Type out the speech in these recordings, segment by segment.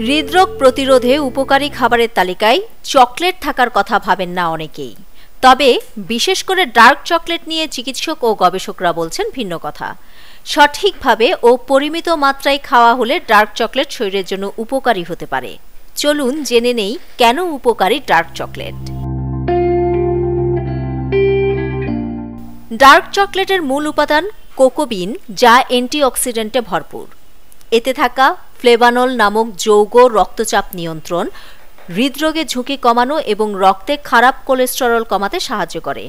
হৃদরোগ প্রতিরোধে উপকারী খাবারের তালিকায় চকলেট থাকার কথা ভাবেন না অনেকেই। তবে বিশেষ করে ডার্ক চকলেট নিয়ে চিকিৎসক ও গবেষকরা বলছেন ভিন্ন কথা। সঠিকভাবে ও পরিমিত মাত্রায় খাওয়া হলে ডার্ক চকলেট শরীরের জন্য উপকারী হতে পারে। চলুন জেনে নেই কেন উপকারী ডার্ক চকলেট। ডার্ক চকলেটের মূল উপাদান কোকো বিন, যা অ্যান্টিঅক্সিডেন্টে ভরপুর। এতে থাকা ফ্লেভানল নামক যৌগ রক্তচাপ নিয়ন্ত্রণ, হৃদরোগের ঝুঁকি কমানো এবং রক্তে খারাপ কোলেস্টেরল কমাতে সাহায্য করে।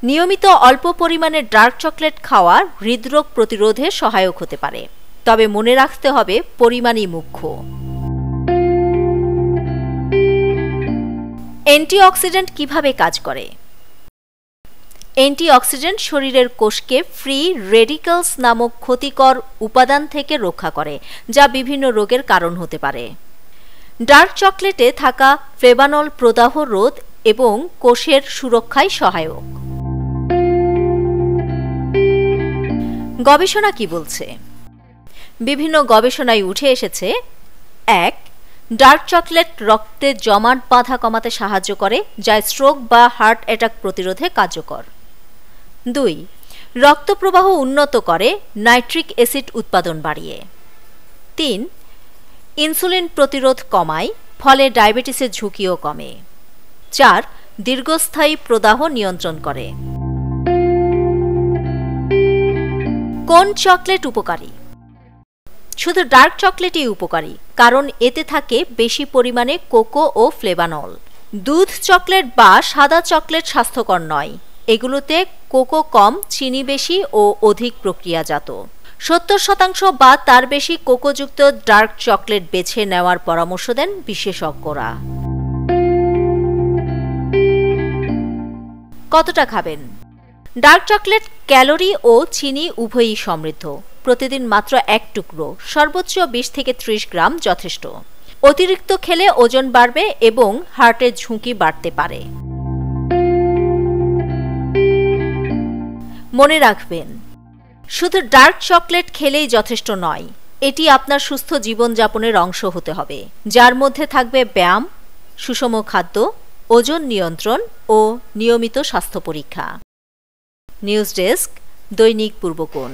নিয়মিত অল্প পরিমাণে ডার্ক চকলেট খাওয়া হৃদরোগ প্রতিরোধে সহায়ক হতে পারে, তবে মনে রাখতে হবে পরিমাণই মুখ্য। অ্যান্টিঅক্সিডেন্ট কিভাবে কাজ করে? অ্যান্টিঅক্সিডেন্ট শরীরের কোষকে ফ্রি রেডিক্যালস নামক ক্ষতিকর উপাদান থেকে রক্ষা করে, যা বিভিন্ন রোগের কারণ হতে পারে। ডার্ক চকলেটে থাকা ফ্লেভানল প্রদাহ রোধ এবং কোষের সুরক্ষায় সহায়ক। গবেষণা কি বলছে? বিভিন্ন গবেষণায় উঠে এসেছে: 1. ডার্ক চকলেট রক্তে জমাট বাঁধা কমাতে সাহায্য করে, যা স্ট্রোক বা হার্ট অ্যাটাক প্রতিরোধে কার্যকর। 2. রক্ত প্রবাহ উন্নত করে, নাইট্রিক অ্যাসিড উৎপাদন বাড়িয়ে। 3. ইনসুলিন প্রতিরোধ কমায়, ফলে ডায়াবেটিসের ঝুঁকিও কমে। 4. দীর্ঘস্থায়ী প্রদাহ নিয়ন্ত্রণ করে। কোন চকলেট উপকারী? শুধু ডার্ক চকলেটই উপকারী, কারণ এতে থাকে বেশি পরিমাণে কোকো ও ফ্লেভানল। দুধ চকলেট বা সাদা চকলেট স্বাস্থ্যকর নয়। এগুলোতে কোকো কম, চিনি বেশি ও অধিক প্রক্রিয়াজাত। 70% বা তার বেশি কোকোযুক্ত ডার্ক চকলেট বেছে নেওয়ার পরামর্শ দেন বিশেষজ্ঞরা। কতটা খাবেন? ডার্ক চকলেট ক্যালোরি ও চিনি উভয়ই সমৃদ্ধ। প্রতিদিন মাত্র 1 টুকরো, সর্বোচ্চ 20 থেকে 30 গ্রাম যথেষ্ট। অতিরিক্ত খেলে ওজন বাড়বে এবং হার্টের ঝুঁকি বাড়তে পারে। মনে রাখবেন, শুধু ডার্ক চকলেট খেলেই যথেষ্ট নয়। এটি আপনার সুস্থ জীবনযাপনের অংশ হতে হবে, যার মধ্যে থাকবে ব্যায়াম, সুষম খাদ্য, ওজন নিয়ন্ত্রণ ও নিয়মিত স্বাস্থ্য পরীক্ষা। নিউজ ডেস্ক, দৈনিক পূর্বকোণ।